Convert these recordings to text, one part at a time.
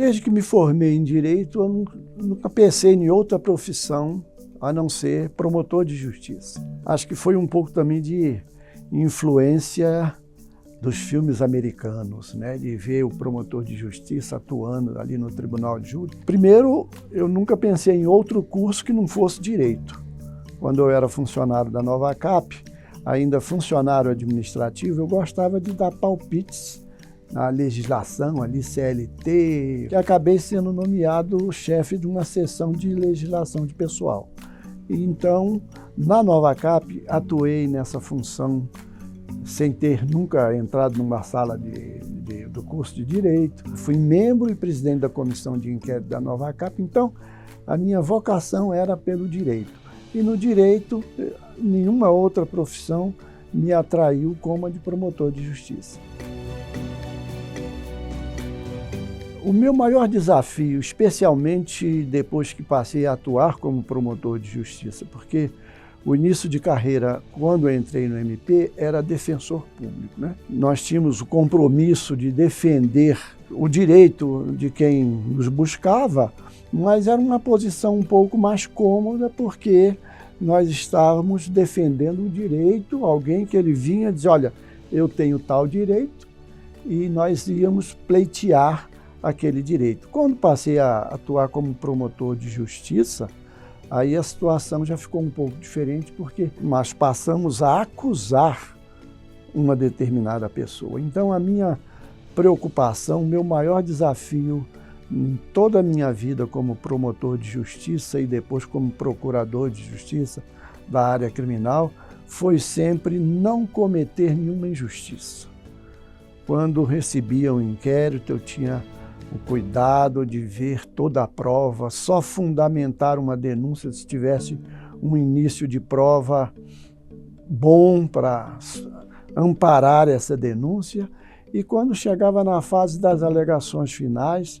Desde que me formei em Direito, eu nunca pensei em outra profissão a não ser promotor de justiça. Acho que foi um pouco também de influência dos filmes americanos, né? De ver o promotor de justiça atuando ali no tribunal de júri. Primeiro, eu nunca pensei em outro curso que não fosse Direito. Quando eu era funcionário da Nova Cap, ainda funcionário administrativo, eu gostava de dar palpites na legislação, ali CLT, e acabei sendo nomeado chefe de uma seção de legislação de pessoal. E então, na Nova Cap, atuei nessa função sem ter nunca entrado numa sala do curso de Direito. Fui membro e presidente da comissão de inquérito da Nova Cap, então a minha vocação era pelo Direito. E no Direito, nenhuma outra profissão me atraiu como a de promotor de justiça. O meu maior desafio, especialmente depois que passei a atuar como promotor de justiça, porque o início de carreira, quando eu entrei no MP, era defensor público, né? Nós tínhamos o compromisso de defender o direito de quem nos buscava, mas era uma posição um pouco mais cômoda, porque nós estávamos defendendo o direito, alguém que ele vinha dizer, olha, eu tenho tal direito, e nós íamos pleitear aquele direito. Quando passei a atuar como promotor de justiça, aí a situação já ficou um pouco diferente, porque nós passamos a acusar uma determinada pessoa. Então, a minha preocupação, o meu maior desafio em toda a minha vida como promotor de justiça e depois como procurador de justiça da área criminal, foi sempre não cometer nenhuma injustiça. Quando recebia um inquérito, eu tinha o cuidado de ver toda a prova, só fundamentar uma denúncia se tivesse um início de prova bom para amparar essa denúncia, e quando chegava na fase das alegações finais,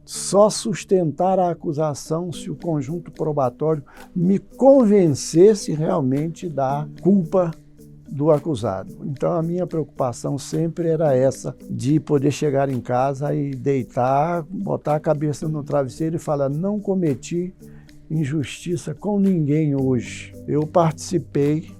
só sustentar a acusação se o conjunto probatório me convencesse realmente da culpa do acusado. Então a minha preocupação sempre era essa, de poder chegar em casa e deitar, botar a cabeça no travesseiro e falar, não cometi injustiça com ninguém hoje. Eu participei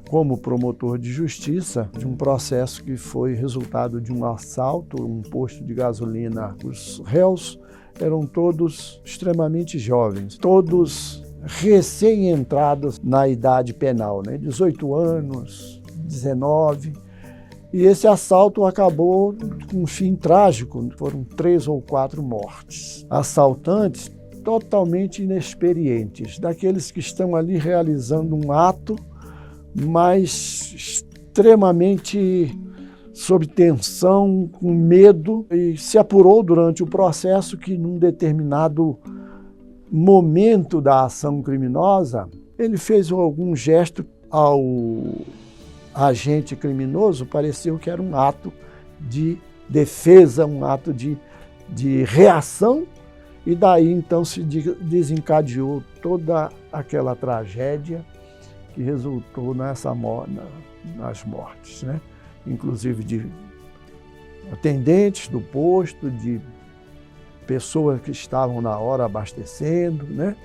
como promotor de justiça de um processo que foi resultado de um assalto, um posto de gasolina. Os réus eram todos extremamente jovens, todos recém-entrados na idade penal, né? 18 anos, 19, e esse assalto acabou com um fim trágico, foram 3 ou 4 mortes. Assaltantes totalmente inexperientes, daqueles que estão ali realizando um ato, mas extremamente sob tensão, com medo, e se apurou durante o processo que num determinado momento da ação criminosa, ele fez algum gesto ao agente criminoso, pareceu que era um ato de defesa, um ato de reação, e daí então se desencadeou toda aquela tragédia que resultou nas mortes, né? Inclusive de atendentes do posto, de pessoas que estavam na hora abastecendo, né?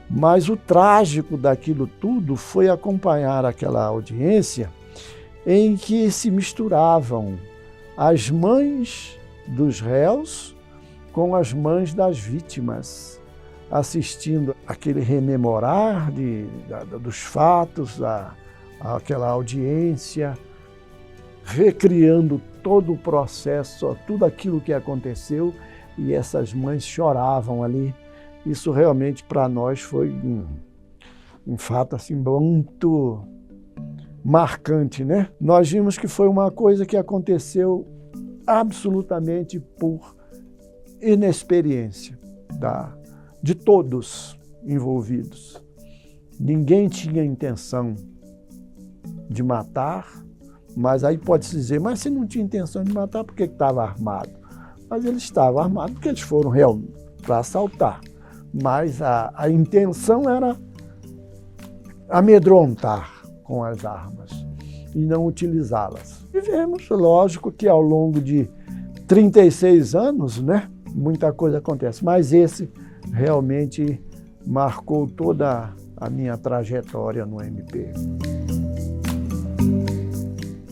Mas o trágico daquilo tudo foi acompanhar aquela audiência em que se misturavam as mães dos réus com as mães das vítimas, assistindo aquele rememorar dos fatos, aquela audiência, recriando todo o processo, tudo aquilo que aconteceu, e essas mães choravam ali. Isso realmente para nós foi um fato assim, muito marcante, né? Nós vimos que foi uma coisa que aconteceu absolutamente por inexperiência de todos envolvidos. Ninguém tinha intenção de matar, mas aí pode-se dizer, mas se não tinha intenção de matar, por que estava armado? Mas eles estavam armados porque eles foram realmente para assaltar. Mas a intenção era amedrontar com as armas e não utilizá-las. E vemos, lógico, que ao longo de 36 anos, né, muita coisa acontece. Mas esse realmente marcou toda a minha trajetória no MP.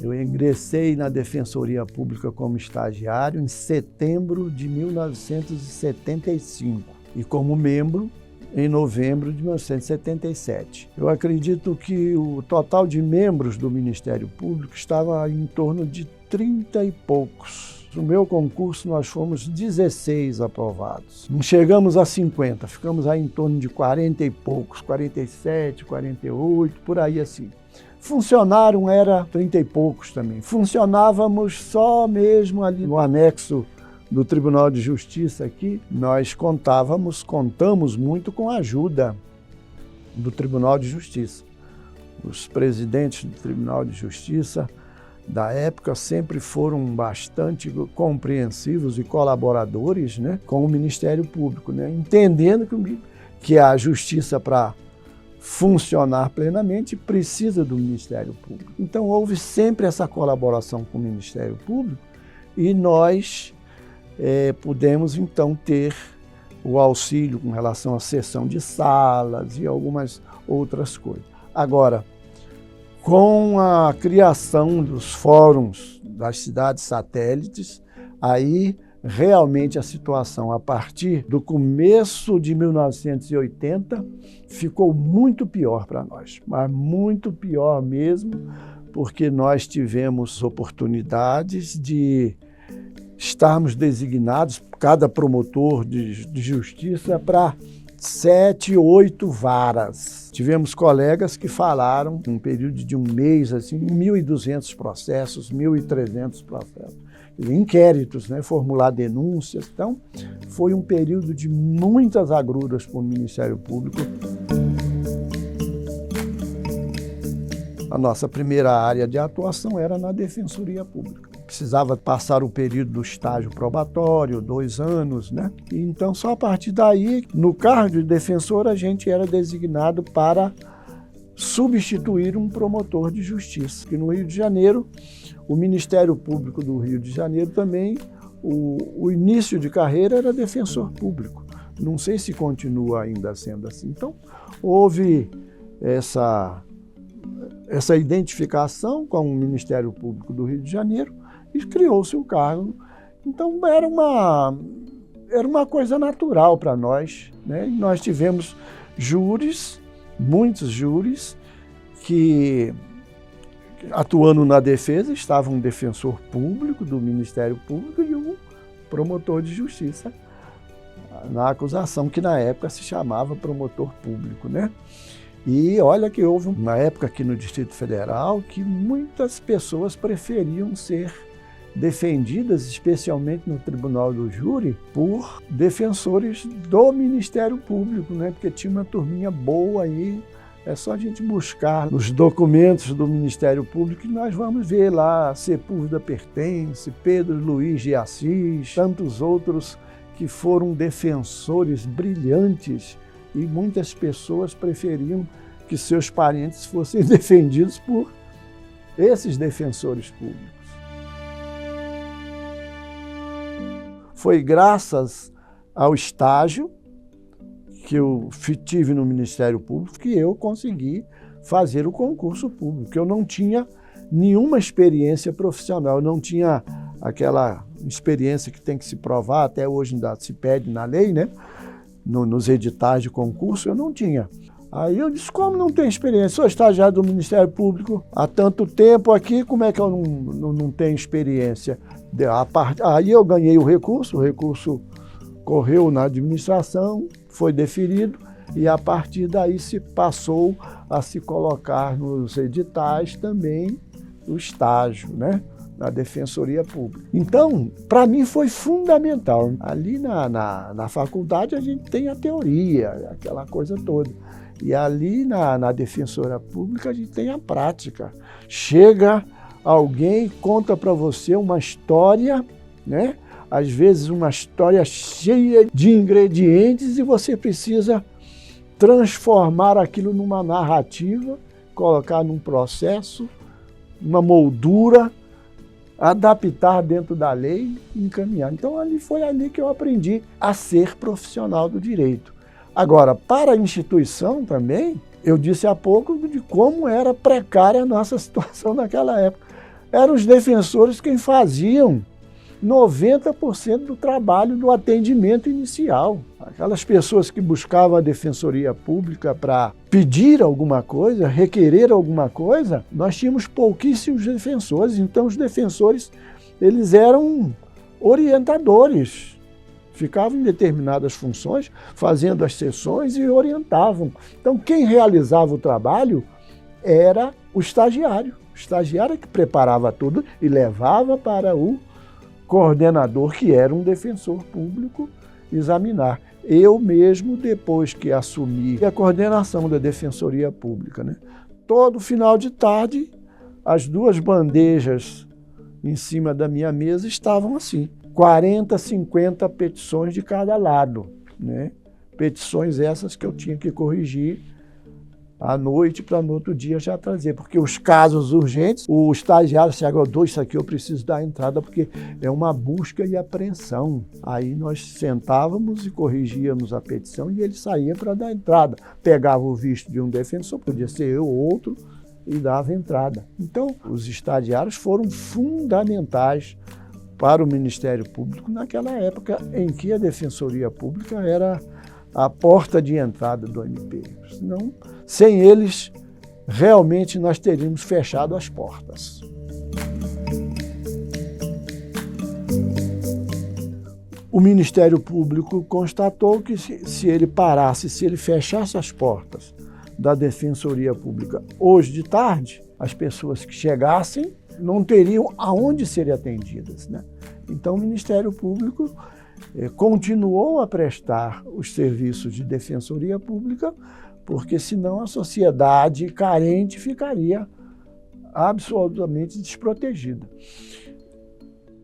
Eu ingressei na Defensoria Pública como estagiário em setembro de 1975 e como membro em novembro de 1977. Eu acredito que o total de membros do Ministério Público estava em torno de 30 e poucos. No meu concurso nós fomos 16 aprovados. Não chegamos a 50, ficamos aí em torno de 40 e poucos, 47, 48, por aí assim. Funcionário era 30 e poucos também. Funcionávamos só mesmo ali no anexo do Tribunal de Justiça aqui. Nós contamos muito com a ajuda do Tribunal de Justiça. Os presidentes do Tribunal de Justiça da época sempre foram bastante compreensivos e colaboradores, né, com o Ministério Público, né, entendendo que a justiça, para funcionar plenamente, precisa do Ministério Público. Então houve sempre essa colaboração com o Ministério Público e nós pudemos então ter o auxílio com relação à cessão de salas e algumas outras coisas. Agora, com a criação dos fóruns das cidades satélites, aí realmente a situação, a partir do começo de 1980, ficou muito pior para nós, mas muito pior mesmo, porque nós tivemos oportunidades de estarmos designados, cada promotor de justiça, para 7, 8 varas. Tivemos colegas que falaram, num período de um mês, assim, 1.200 processos, 1.300 processos. Inquéritos, né, formular denúncias. Então, foi um período de muitas agruras para o Ministério Público. A nossa primeira área de atuação era na Defensoria Pública. Precisava passar o período do estágio probatório, 2 anos, né? E então, só a partir daí, no cargo de defensor, a gente era designado para substituir um promotor de justiça. E no Rio de Janeiro, o Ministério Público do Rio de Janeiro também, o início de carreira era defensor público. Não sei se continua ainda sendo assim. Então, houve essa identificação com o Ministério Público do Rio de Janeiro e criou-se o cargo. Então, era uma coisa natural para nós, né? E nós tivemos júris, muitos júris, que, atuando na defesa, estava um defensor público do Ministério Público e um promotor de justiça na acusação, que na época se chamava promotor público, né? E olha que houve uma época aqui no Distrito Federal que muitas pessoas preferiam ser defendidas, especialmente no Tribunal do Júri, por defensores do Ministério Público, né? Porque tinha uma turminha boa aí. É só a gente buscar nos documentos do Ministério Público que nós vamos ver lá Sepúlveda Pertence, Pedro Luiz de Assis, tantos outros que foram defensores brilhantes e muitas pessoas preferiam que seus parentes fossem defendidos por esses defensores públicos. Foi graças ao estágio que eu tive no Ministério Público que eu consegui fazer o concurso público. Eu não tinha nenhuma experiência profissional, eu não tinha aquela experiência que tem que se provar, até hoje ainda se pede na lei, né? Nos editais de concurso, eu não tinha. Aí eu disse, como não tenho experiência? Sou estagiário do Ministério Público há tanto tempo aqui, como é que eu não tenho experiência? Aí eu ganhei o recurso correu na administração, foi deferido e a partir daí se passou a se colocar nos editais também o estágio, né, na Defensoria Pública. Então, para mim foi fundamental. Ali na faculdade a gente tem a teoria, aquela coisa toda. E ali na Defensoria Pública a gente tem a prática. Chega alguém, conta para você uma história, né? Às vezes uma história cheia de ingredientes e você precisa transformar aquilo numa narrativa, colocar num processo, uma moldura, adaptar dentro da lei e encaminhar. Então, foi ali que eu aprendi a ser profissional do direito. Agora, para a instituição também, eu disse há pouco de como era precária a nossa situação naquela época. Eram os defensores quem faziam 90% do trabalho do atendimento inicial. Aquelas pessoas que buscavam a defensoria pública para pedir alguma coisa, requerer alguma coisa, nós tínhamos pouquíssimos defensores. Então, os defensores, eles eram orientadores. Ficavam em determinadas funções, fazendo as sessões e orientavam. Então, quem realizava o trabalho era o estagiário. O estagiário que preparava tudo e levava para o coordenador, que era um defensor público, examinar. Eu mesmo, depois que assumi a coordenação da Defensoria Pública, né, todo final de tarde, as duas bandejas em cima da minha mesa estavam assim, 40, 50 petições de cada lado, né? Petições essas que eu tinha que corrigir à noite para no outro dia já trazer, porque os casos urgentes, o estagiário se aguardou, isso aqui eu preciso dar entrada, porque é uma busca e apreensão. Aí nós sentávamos e corrigíamos a petição e ele saía para dar entrada. Pegava o visto de um defensor, podia ser eu ou outro, e dava entrada. Então, os estagiários foram fundamentais para o Ministério Público naquela época em que a Defensoria Pública era a porta de entrada do MP. Senão, sem eles, realmente nós teríamos fechado as portas. O Ministério Público constatou que se ele parasse, se ele fechasse as portas da Defensoria Pública hoje de tarde, as pessoas que chegassem não teriam aonde serem atendidas, né? Então, o Ministério Público continuou a prestar os serviços de defensoria pública, porque senão a sociedade carente ficaria absolutamente desprotegida.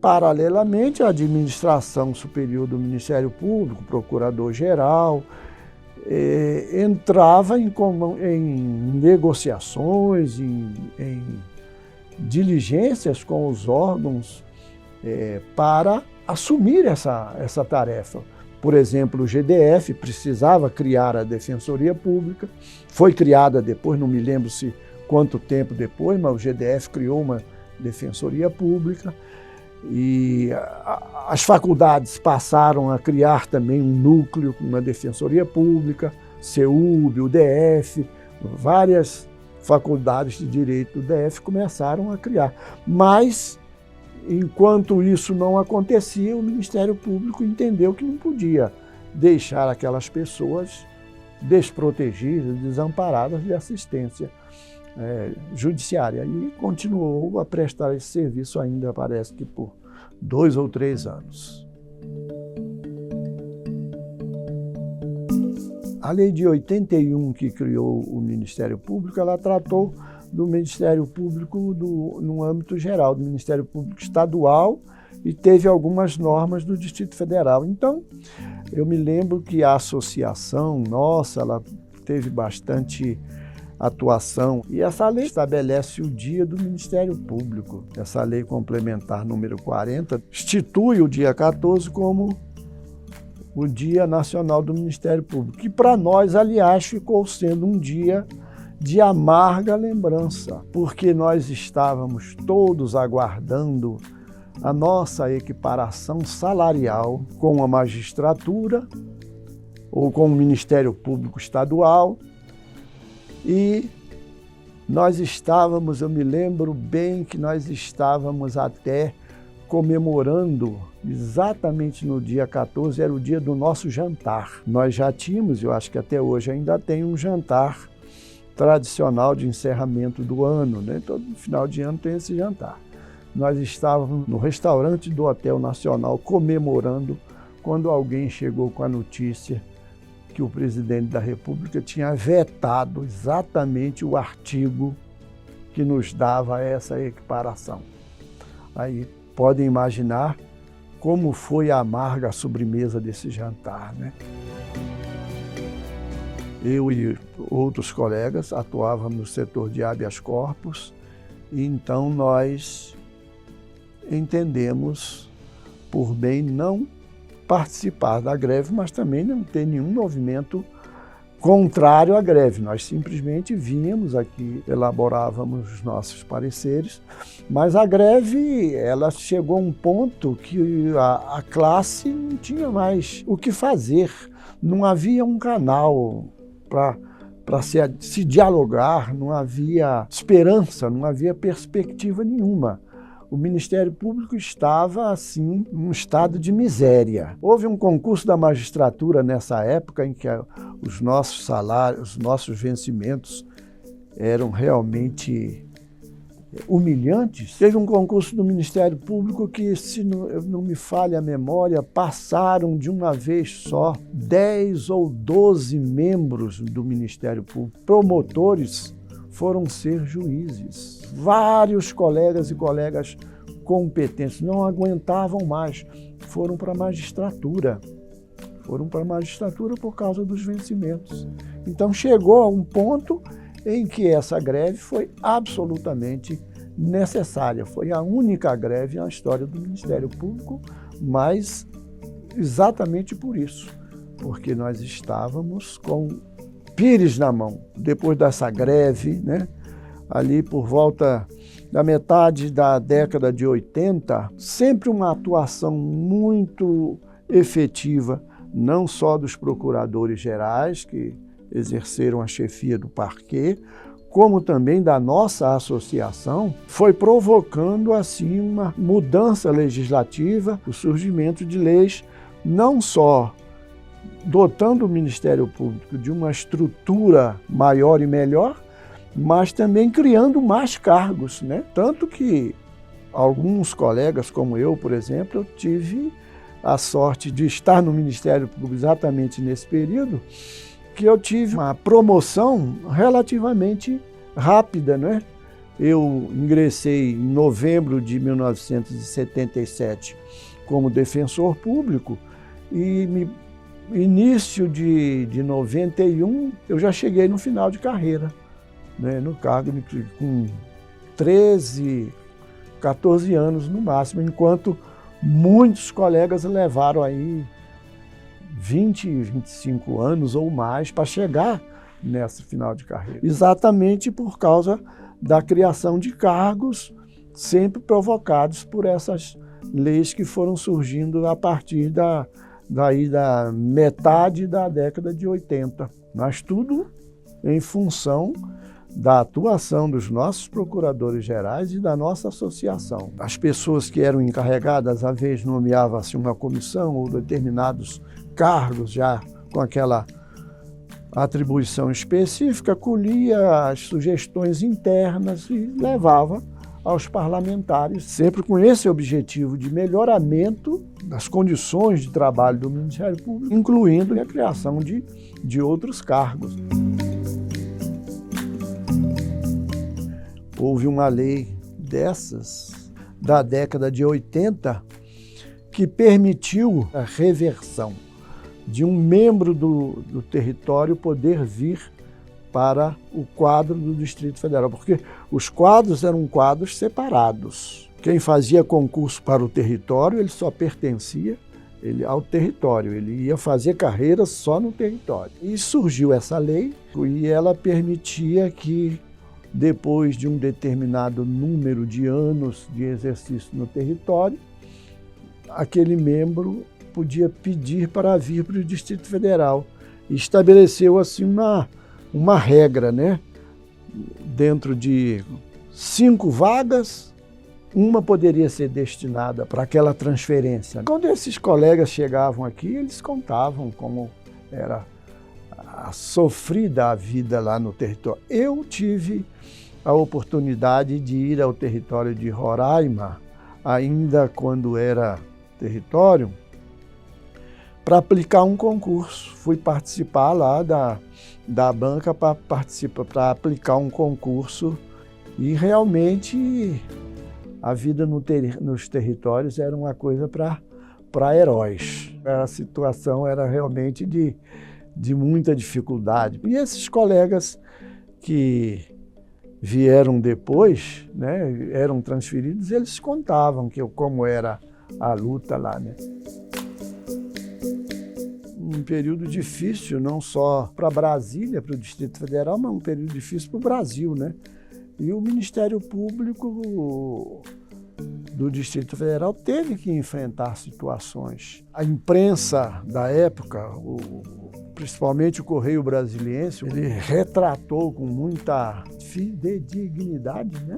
Paralelamente, a administração superior do Ministério Público, procurador-geral, entrava em negociações, em diligências com os órgãos para assumir essa tarefa. Por exemplo, o GDF precisava criar a Defensoria Pública, foi criada depois, não me lembro quanto tempo depois, mas o GDF criou uma Defensoria Pública e as faculdades passaram a criar também um núcleo com uma Defensoria Pública, CEUB, o DF, várias faculdades de direito do DF começaram a criar. Mas, enquanto isso não acontecia, o Ministério Público entendeu que não podia deixar aquelas pessoas desprotegidas, desamparadas de assistência judiciária. E continuou a prestar esse serviço ainda, parece que por 2 ou 3 anos. A lei de 81, que criou o Ministério Público, ela tratou do Ministério Público no âmbito geral, do Ministério Público Estadual, e teve algumas normas do Distrito Federal. Então, eu me lembro que a associação nossa, ela teve bastante atuação, e essa lei estabelece o dia do Ministério Público. Essa lei complementar número 40 institui o dia 14 como o Dia Nacional do Ministério Público, que para nós, aliás, ficou sendo um dia de amarga lembrança, porque nós estávamos todos aguardando a nossa equiparação salarial com a magistratura ou com o Ministério Público Estadual, e nós estávamos, eu me lembro bem que nós estávamos até comemorando, exatamente no dia 14, era o dia do nosso jantar. Nós já tínhamos, eu acho que até hoje ainda tem um jantar tradicional de encerramento do ano, né? Todo final de ano tem esse jantar. Nós estávamos no restaurante do Hotel Nacional comemorando quando alguém chegou com a notícia que o presidente da República tinha vetado exatamente o artigo que nos dava essa equiparação. Aí podem imaginar como foi a amarga sobremesa desse jantar, né? Eu e outros colegas atuávamos no setor de habeas corpus, e então nós entendemos por bem não participar da greve, mas também não ter nenhum movimento contrário à greve. Nós simplesmente vínhamos aqui, elaborávamos os nossos pareceres, mas a greve, ela chegou a um ponto que a classe não tinha mais o que fazer. Não havia um canal para se dialogar, não havia esperança, não havia perspectiva nenhuma. O Ministério Público estava, assim, num estado de miséria. Houve um concurso da magistratura nessa época em que os nossos salários, os nossos vencimentos eram realmente humilhantes. Teve um concurso do Ministério Público que, se não me falha a memória, passaram de uma vez só 10 ou 12 membros do Ministério Público, promotores, foram ser juízes. Vários colegas e colegas competentes não aguentavam mais, foram para a magistratura. Foram para a magistratura por causa dos vencimentos. Então chegou a um ponto em que essa greve foi absolutamente necessária. Foi a única greve na história do Ministério Público, mas exatamente por isso, porque nós estávamos com pires na mão. Depois dessa greve, né, ali por volta da metade da década de 80, sempre uma atuação muito efetiva, não só dos procuradores gerais, que exerceram a chefia do parquê, como também da nossa associação, foi provocando assim uma mudança legislativa, o surgimento de leis não só dotando o Ministério Público de uma estrutura maior e melhor, mas também criando mais cargos, né? Tanto que alguns colegas, como eu, por exemplo, eu tive a sorte de estar no Ministério Público exatamente nesse período, que eu tive uma promoção relativamente rápida, né? Eu ingressei em novembro de 1977 como defensor público e início de 91 eu já cheguei no final de carreira, né? No cargo com 13, 14 anos no máximo, enquanto muitos colegas levaram aí 20, 25 anos ou mais para chegar nesse final de carreira. Exatamente por causa da criação de cargos, sempre provocados por essas leis que foram surgindo a partir da metade da década de 80. Mas tudo em função da atuação dos nossos procuradores gerais e da nossa associação. As pessoas que eram encarregadas, às vezes nomeava-se uma comissão ou determinados cargos já com aquela atribuição específica, colhia as sugestões internas e levava aos parlamentares, sempre com esse objetivo de melhoramento das condições de trabalho do Ministério Público, incluindo a criação de outros cargos. Houve uma lei dessas, da década de 80, que permitiu a reversão de um membro do território poder vir para o quadro do Distrito Federal, porque os quadros eram quadros separados. Quem fazia concurso para o território, ele só pertencia ao território, ele ia fazer carreira só no território. E surgiu essa lei e ela permitia que, depois de um determinado número de anos de exercício no território, aquele membro podia pedir para vir para o Distrito Federal. E estabeleceu assim uma regra, né? Dentro de 5 vagas, uma poderia ser destinada para aquela transferência. Quando esses colegas chegavam aqui, eles contavam como era a sofrida a vida lá no território. Eu tive a oportunidade de ir ao território de Roraima, ainda quando era território, para aplicar um concurso. Fui participar lá da banca para aplicar um concurso e realmente a vida nos territórios era uma coisa para heróis. A situação era realmente de muita dificuldade. E esses colegas que vieram depois, né, eram transferidos, eles contavam como era a luta lá, né? Um período difícil, não só para Brasília, para o Distrito Federal, mas um período difícil para o Brasil, né? E o Ministério Público do Distrito Federal teve que enfrentar situações. A imprensa da época, principalmente o Correio Brasiliense, ele retratou com muita fidedignidade, né,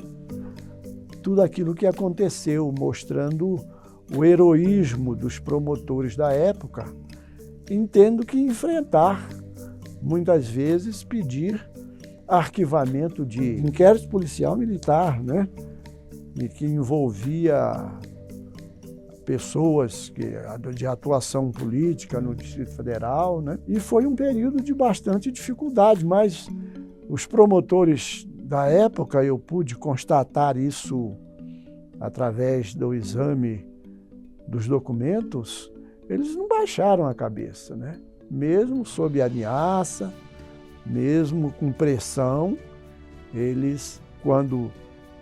tudo aquilo que aconteceu, mostrando o heroísmo dos promotores da época, tendo que enfrentar, muitas vezes, pedir arquivamento de inquérito policial militar, né, e que envolvia pessoas de atuação política no Distrito Federal, né? E foi um período de bastante dificuldade, mas os promotores da época, eu pude constatar isso através do exame dos documentos, eles não baixaram a cabeça, né? Mesmo sob ameaça, mesmo com pressão, eles, quando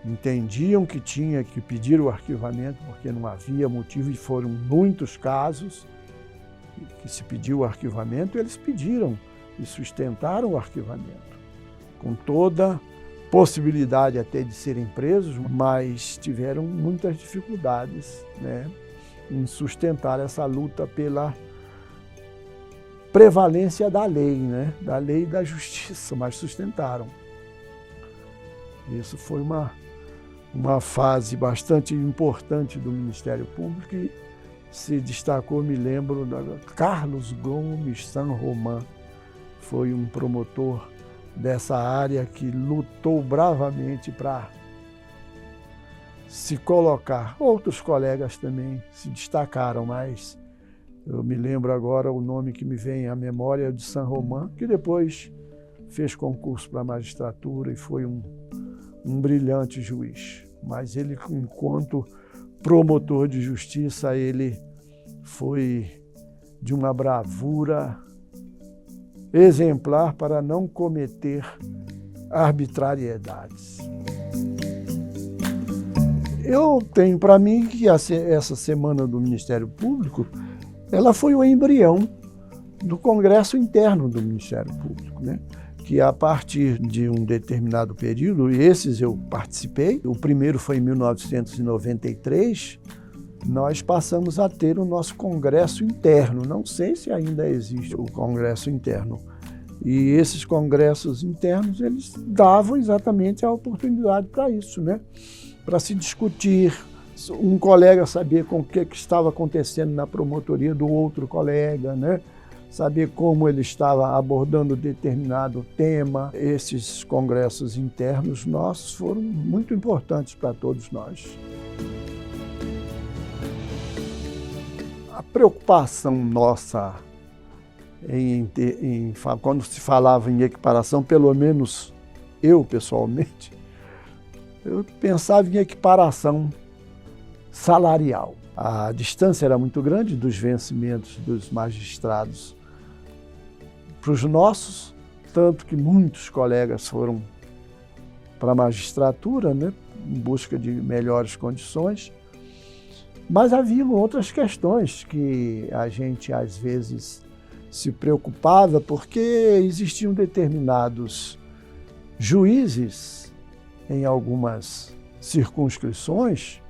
entendiam que tinha que pedir o arquivamento porque não havia motivo, e foram muitos casos que se pediu o arquivamento, eles pediram e sustentaram o arquivamento, com toda possibilidade até de serem presos, mas tiveram muitas dificuldades, né, em sustentar essa luta pela prevalência da lei, né, da lei e da justiça, mas sustentaram. Isso foi uma fase bastante importante do Ministério Público e se destacou, me lembro, da Carlos Gomes San Román, foi um promotor dessa área que lutou bravamente para se colocar. Outros colegas também se destacaram, mas eu me lembro agora, o nome que me vem à memória é de San Román, que depois fez concurso para a magistratura e foi um brilhante juiz. Mas ele, enquanto promotor de justiça, ele foi de uma bravura exemplar para não cometer arbitrariedades. Eu tenho para mim que essa semana do Ministério Público, ela foi o embrião do Congresso interno do Ministério Público, né? Que a partir de um determinado período, e esses eu participei, o primeiro foi em 1993, nós passamos a ter o nosso congresso interno. Não sei se ainda existe o congresso interno. E esses congressos internos, eles davam exatamente a oportunidade para isso, né? Para se discutir, um colega saber com o que estava acontecendo na promotoria do outro colega, né? Saber como ele estava abordando determinado tema. Esses congressos internos nossos foram muito importantes para todos nós. A preocupação nossa quando se falava em equiparação, pelo menos eu pessoalmente, eu pensava em equiparação salarial. A distância era muito grande dos vencimentos dos magistrados para os nossos, tanto que muitos colegas foram para a magistratura, né, em busca de melhores condições, mas havia outras questões que a gente às vezes se preocupava, porque existiam determinados juízes em algumas circunscrições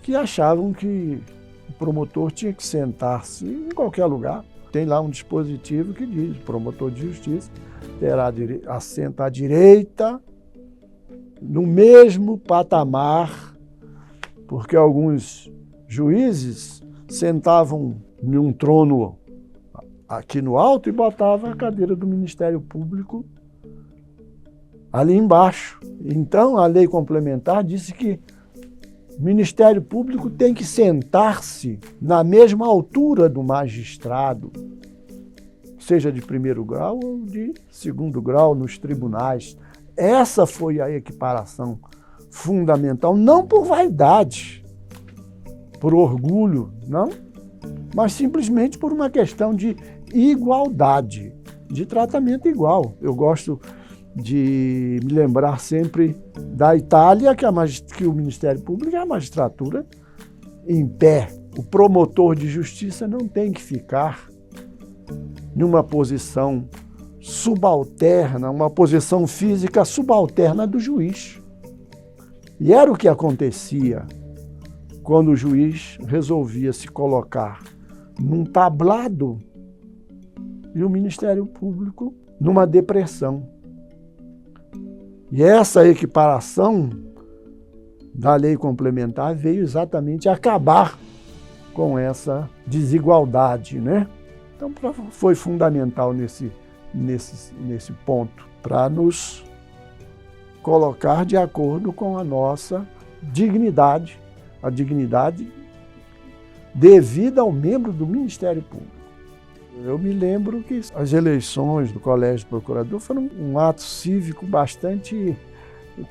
que achavam que o promotor tinha que sentar-se em qualquer lugar. Tem lá um dispositivo que diz: o promotor de justiça terá assento à direita, no mesmo patamar, porque alguns juízes sentavam em um trono aqui no alto e botavam a cadeira do Ministério Público ali embaixo. Então, a lei complementar disse que o Ministério Público tem que sentar-se na mesma altura do magistrado, seja de primeiro grau ou de segundo grau nos tribunais. Essa foi a equiparação fundamental, não por vaidade, por orgulho, não, mas simplesmente por uma questão de igualdade, de tratamento igual. Eu gosto de me lembrar sempre da Itália, que o Ministério Público é a magistratura em pé. O promotor de justiça não tem que ficar numa posição subalterna, uma posição física subalterna do juiz. E era o que acontecia quando o juiz resolvia se colocar num tablado e o Ministério Público numa depressão. E essa equiparação da lei complementar veio exatamente acabar com essa desigualdade, né? Então foi fundamental nesse ponto, para nos colocar de acordo com a nossa dignidade, a dignidade devida ao membro do Ministério Público. Eu me lembro que as eleições do Colégio do Procurador foram um ato cívico bastante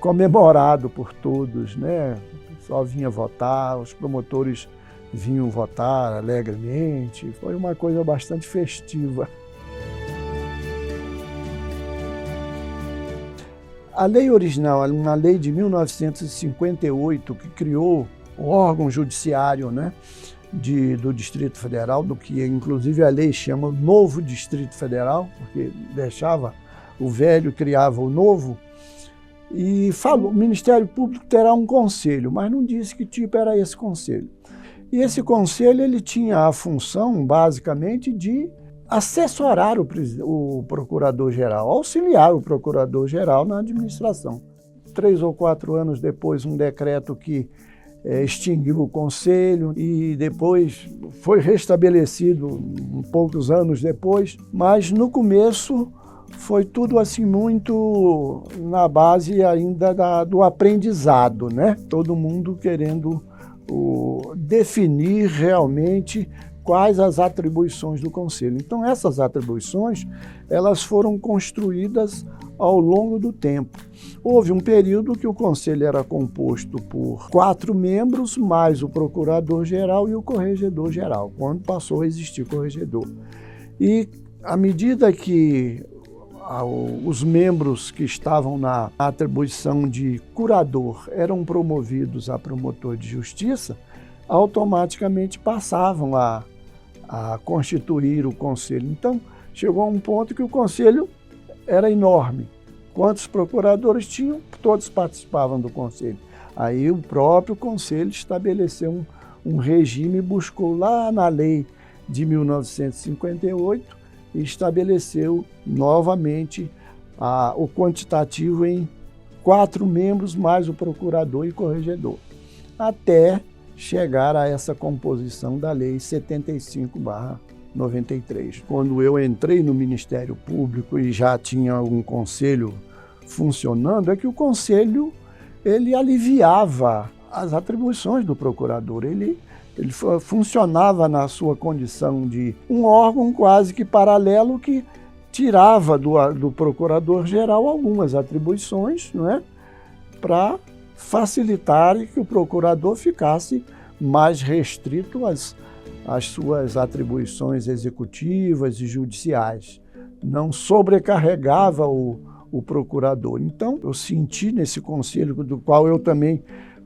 comemorado por todos, né? O pessoal vinha votar, os promotores vinham votar alegremente, foi uma coisa bastante festiva. A lei original, uma lei de 1958, que criou o órgão judiciário, né, do Distrito Federal, do que inclusive a lei chama Novo Distrito Federal, porque deixava o velho, criava o novo, e falou, o Ministério Público terá um conselho, mas não disse que tipo era esse conselho. E esse conselho ele tinha a função, basicamente, de assessorar o procurador-geral, auxiliar o procurador-geral na administração. 3 ou 4 anos depois, um decreto que extinguiu o conselho e depois foi restabelecido poucos anos depois, mas no começo foi tudo assim muito na base ainda do aprendizado, né? Todo mundo querendo definir realmente quais as atribuições do Conselho. Então, essas atribuições, elas foram construídas ao longo do tempo. Houve um período que o Conselho era composto por 4 membros, mais o Procurador-Geral e o Corregedor-Geral, quando passou a existir Corregedor. E, à medida que os membros que estavam na atribuição de curador eram promovidos a promotor de justiça, automaticamente passavam a constituir o Conselho. Então, chegou a um ponto que o Conselho era enorme. Quantos procuradores tinham? Todos participavam do Conselho. Aí o próprio Conselho estabeleceu um regime, buscou lá na lei de 1958 e estabeleceu novamente o quantitativo em 4 membros, mais o procurador e corregedor, até chegar a essa composição da Lei 75/93. Quando eu entrei no Ministério Público e já tinha um conselho funcionando, é que o conselho ele aliviava as atribuições do procurador. Ele funcionava na sua condição de um órgão quase que paralelo que tirava do procurador-geral algumas atribuições, não é? Para facilitar que o procurador ficasse mais restrito às suas atribuições executivas e judiciais. Não sobrecarregava o procurador. Então, eu senti nesse conselho, do qual eu também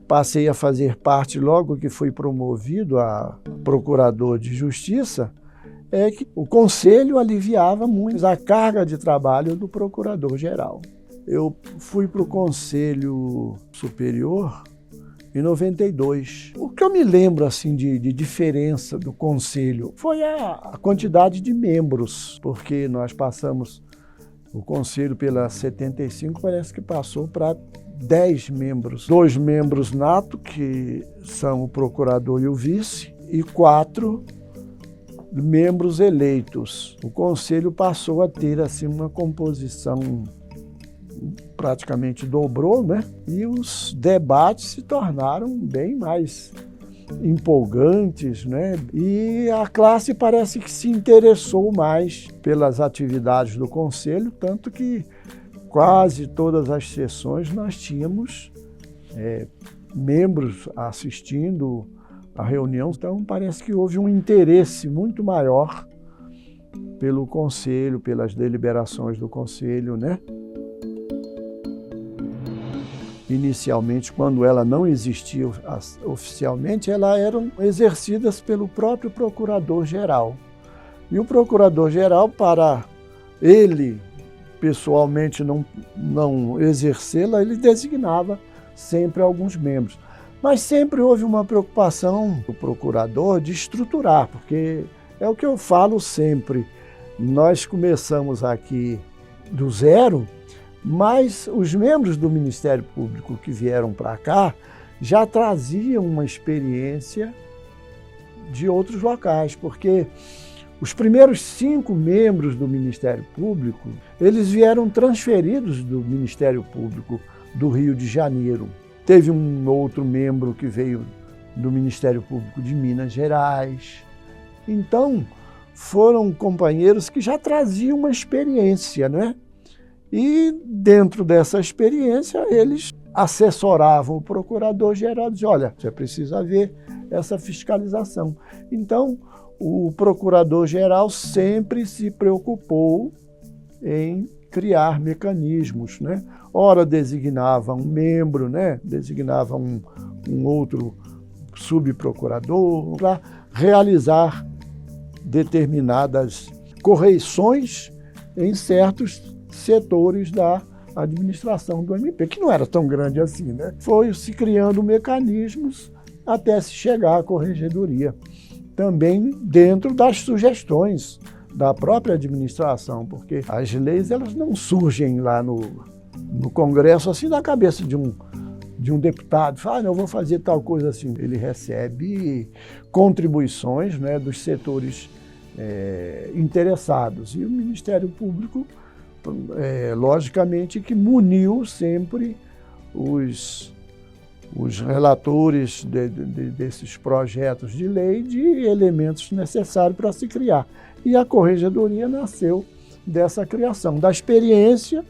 passei a fazer parte logo que fui promovido a procurador de justiça, é que o conselho aliviava muito a carga de trabalho do procurador-geral. Eu fui para o Conselho Superior em 92. O que eu me lembro assim de diferença do Conselho foi a quantidade de membros, porque nós passamos o Conselho pela 75, parece que passou para 10 membros. 2 membros nato, que são o procurador e o vice, e 4 membros eleitos. O Conselho passou a ter assim uma composição praticamente dobrou, né? E os debates se tornaram bem mais empolgantes, né? E a classe parece que se interessou mais pelas atividades do Conselho, tanto que quase todas as sessões nós tínhamos membros assistindo a reunião. Então parece que houve um interesse muito maior pelo Conselho, pelas deliberações do Conselho, né? inicialmente, quando ela não existia oficialmente, elas eram exercidas pelo próprio procurador-geral. E o procurador-geral, para ele pessoalmente não exercê-la, ele designava sempre alguns membros. Mas sempre houve uma preocupação do procurador de estruturar, porque é o que eu falo sempre, nós começamos aqui do zero, mas os membros do Ministério Público que vieram para cá já traziam uma experiência de outros locais, porque os primeiros 5 membros do Ministério Público, eles vieram transferidos do Ministério Público do Rio de Janeiro. Teve um outro membro que veio do Ministério Público de Minas Gerais. Então, foram companheiros que já traziam uma experiência, né? E dentro dessa experiência, eles assessoravam o procurador-geral, diziam, olha, você precisa ver essa fiscalização. Então, o procurador-geral sempre se preocupou em criar mecanismos, né? Ora designava um membro, né? Designava um outro subprocurador para realizar determinadas correições em certos setores da administração do MP, que não era tão grande assim, né? Foi se criando mecanismos até se chegar à corregedoria, também dentro das sugestões da própria administração, porque as leis elas não surgem lá no Congresso assim na cabeça de um deputado, fala, eu vou fazer tal coisa assim. Ele recebe contribuições, né, dos setores interessados. E o Ministério Público, logicamente, que muniu sempre os relatores desses projetos de lei de elementos necessários para se criar. E a Corregedoria nasceu dessa criação, da experiência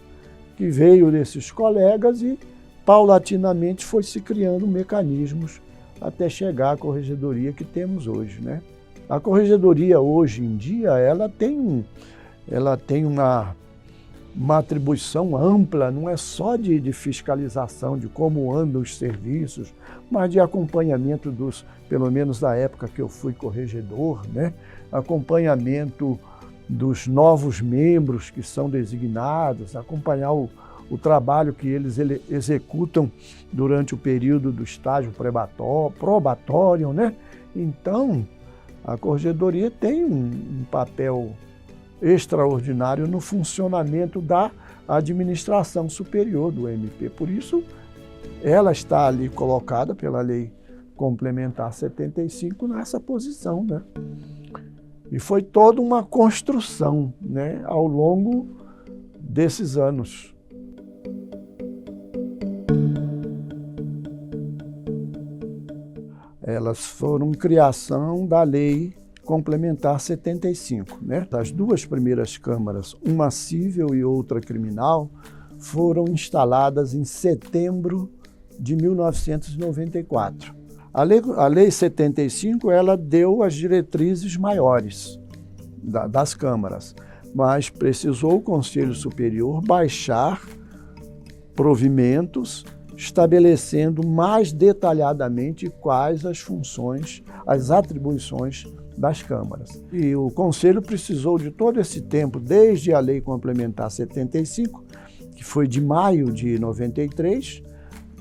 que veio desses colegas e, paulatinamente, foi se criando mecanismos até chegar à Corregedoria que temos hoje, né? A Corregedoria, hoje em dia, ela tem uma atribuição ampla, não é só de fiscalização de como andam os serviços, mas de acompanhamento pelo menos da época que eu fui corregedor, né? Acompanhamento dos novos membros que são designados, acompanhar o trabalho que eles executam durante o período do estágio probatório, né? Então, a Corregedoria tem um papel extraordinário no funcionamento da administração superior do MP. Por isso, ela está ali colocada pela Lei Complementar 75 nessa posição, né? E foi toda uma construção, né, ao longo desses anos. Elas foram criação da Lei Complementar 75, né? As 2 primeiras câmaras, uma civil e outra criminal, foram instaladas em setembro de 1994. A Lei 75, ela deu as diretrizes maiores das câmaras, mas precisou o Conselho Superior baixar provimentos, estabelecendo mais detalhadamente quais as funções, as atribuições das câmaras. E o Conselho precisou de todo esse tempo, desde a Lei Complementar 75, que foi de maio de 93,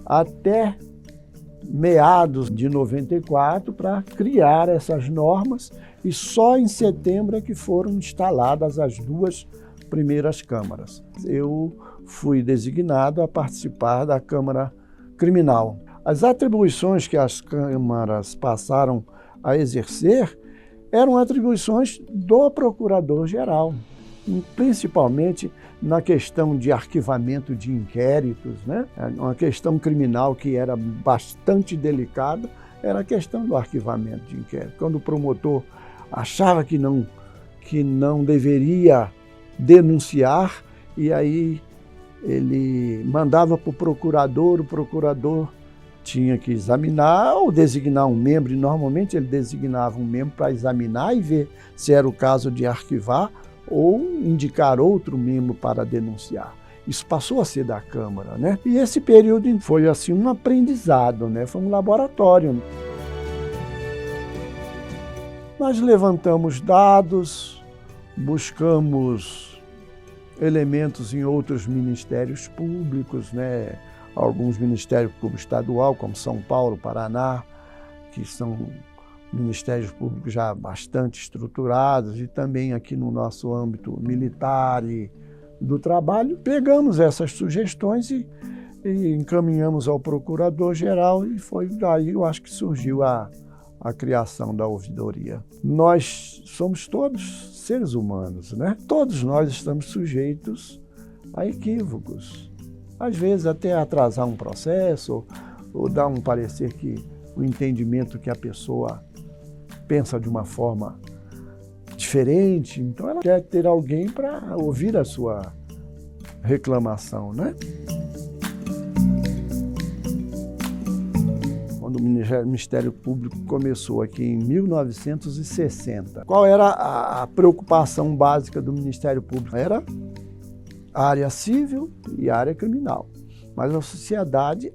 até meados de 94, para criar essas normas, e só em setembro é que foram instaladas as 2 primeiras câmaras. Eu fui designado a participar da Câmara Criminal. As atribuições que as câmaras passaram a exercer eram atribuições do Procurador-Geral, principalmente na questão de arquivamento de inquéritos, né? Uma questão criminal que era bastante delicada era a questão do arquivamento de inquérito. Quando o promotor achava que não deveria denunciar, e aí ele mandava para o procurador tinha que examinar ou designar um membro, e normalmente ele designava um membro para examinar e ver se era o caso de arquivar ou indicar outro membro para denunciar. isso passou a ser da Câmara, né? E esse período foi assim um aprendizado, né? Foi um laboratório. Nós levantamos dados, buscamos elementos em outros ministérios públicos, né? Alguns ministérios públicos estadual, como São Paulo, Paraná, que são ministérios públicos já bastante estruturados, e também aqui no nosso âmbito militar e do trabalho. Pegamos essas sugestões e encaminhamos ao Procurador-Geral, e foi daí, eu acho, que surgiu a criação da ouvidoria. Nós somos todos seres humanos, né? Todos nós estamos sujeitos a equívocos. Às vezes até atrasar um processo ou dar um parecer que o entendimento que a pessoa pensa de uma forma diferente. Então ela quer ter alguém para ouvir a sua reclamação, né? Quando o Ministério Público começou aqui em 1960, qual era a preocupação básica do Ministério Público? Era a área civil e a área criminal. Mas a sociedade,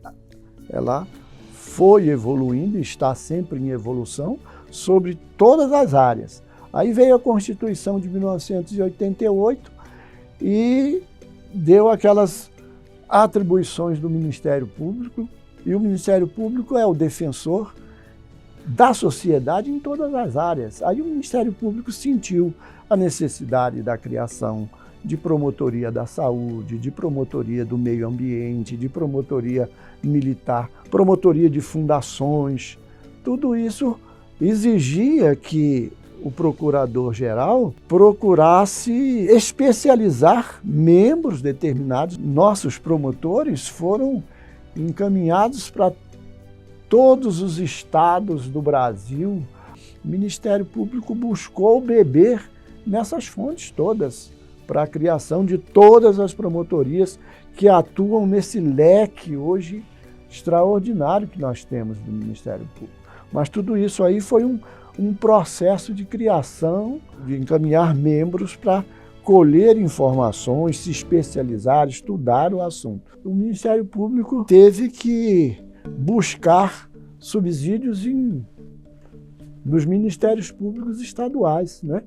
ela foi evoluindo e está sempre em evolução sobre todas as áreas. Aí veio a Constituição de 1988 e deu aquelas atribuições do Ministério Público, e o Ministério Público é o defensor da sociedade em todas as áreas. Aí o Ministério Público sentiu a necessidade da criação de promotoria da saúde, de promotoria do meio ambiente, de promotoria militar, promotoria de fundações. Tudo isso exigia que o Procurador-Geral procurasse especializar membros determinados. Nossos promotores foram encaminhados para todos os estados do Brasil. O Ministério Público buscou beber nessas fontes todas para a criação de todas as promotorias que atuam nesse leque hoje extraordinário que nós temos do Ministério Público. Mas tudo isso aí foi um processo de criação, de encaminhar membros para colher informações, se especializar, estudar o assunto. O Ministério Público teve que buscar subsídios nos ministérios públicos estaduais, né?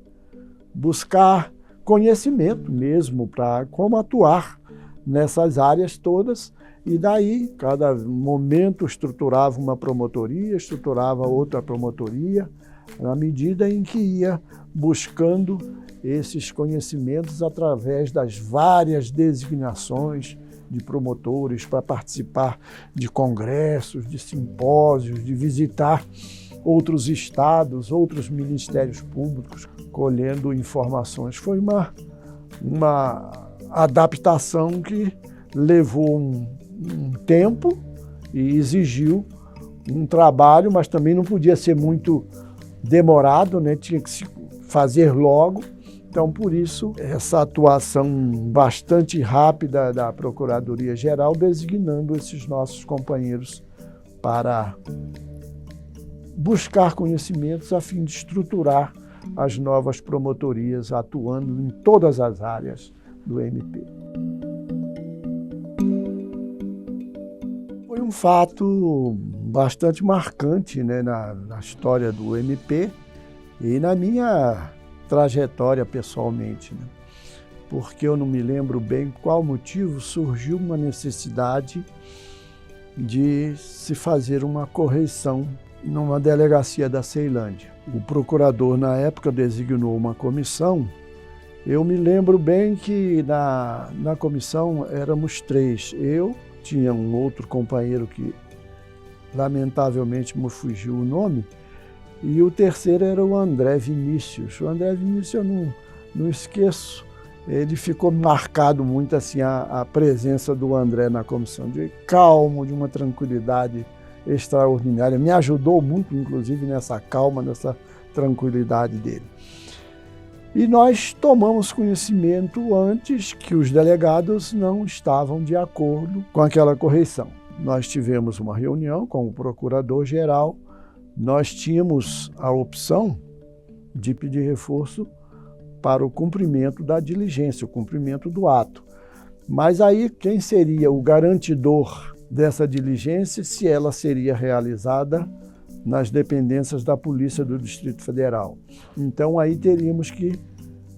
Buscar conhecimento mesmo para como atuar nessas áreas todas, e daí cada momento estruturava uma promotoria, estruturava outra promotoria, na medida em que ia buscando esses conhecimentos através das várias designações de promotores para participar de congressos, de simpósios, de visitar outros estados, outros ministérios públicos, colhendo informações. Foi uma adaptação que levou um tempo e exigiu um trabalho, mas também não podia ser muito demorado, né? Tinha que se fazer logo. Então, por isso, essa atuação bastante rápida da Procuradoria-Geral, designando esses nossos companheiros para buscar conhecimentos a fim de estruturar as novas promotorias, atuando em todas as áreas do MP. Foi um fato bastante marcante, né, na história do MP e na minha trajetória pessoalmente, né? Porque eu não me lembro bem qual motivo surgiu uma necessidade de se fazer uma correição numa delegacia da Ceilândia. O procurador, na época, designou uma comissão. Eu me lembro bem que na comissão éramos 3. Eu, tinha um outro companheiro que, lamentavelmente, me fugiu o nome, e o terceiro era o André Vinícius. O André Vinícius eu não esqueço. Ele ficou marcado muito assim a presença do André na comissão, de calmo, de uma tranquilidade extraordinária. Me ajudou muito, inclusive, nessa calma, nessa tranquilidade dele. E nós tomamos conhecimento antes que os delegados não estavam de acordo com aquela correição. Nós tivemos uma reunião com o Procurador-Geral. Nós tínhamos a opção de pedir reforço para o cumprimento da diligência, o cumprimento do ato. Mas aí quem seria o garantidor dessa diligência se ela seria realizada nas dependências da Polícia do Distrito Federal? Então aí teríamos que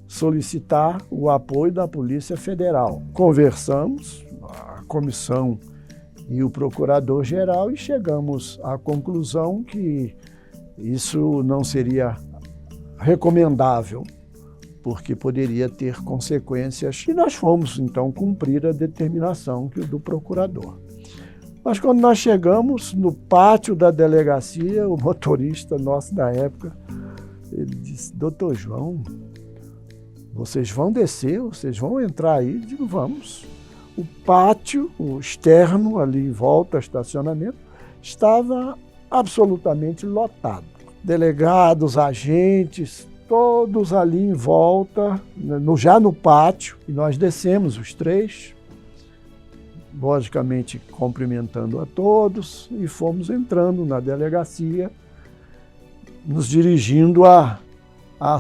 solicitar o apoio da Polícia Federal. Conversamos, a comissão e o procurador-geral, e chegamos à conclusão que isso não seria recomendável, porque poderia ter consequências. E nós fomos, então, cumprir a determinação do procurador. Mas quando nós chegamos no pátio da delegacia, o motorista nosso da época, ele disse: doutor João, vocês vão descer, vocês vão entrar aí? Eu digo: vamos. O pátio, o externo, ali em volta ao estacionamento, estava absolutamente lotado. Delegados, agentes, todos ali em volta, já no pátio, e nós descemos os três, logicamente cumprimentando a todos, e fomos entrando na delegacia, nos dirigindo à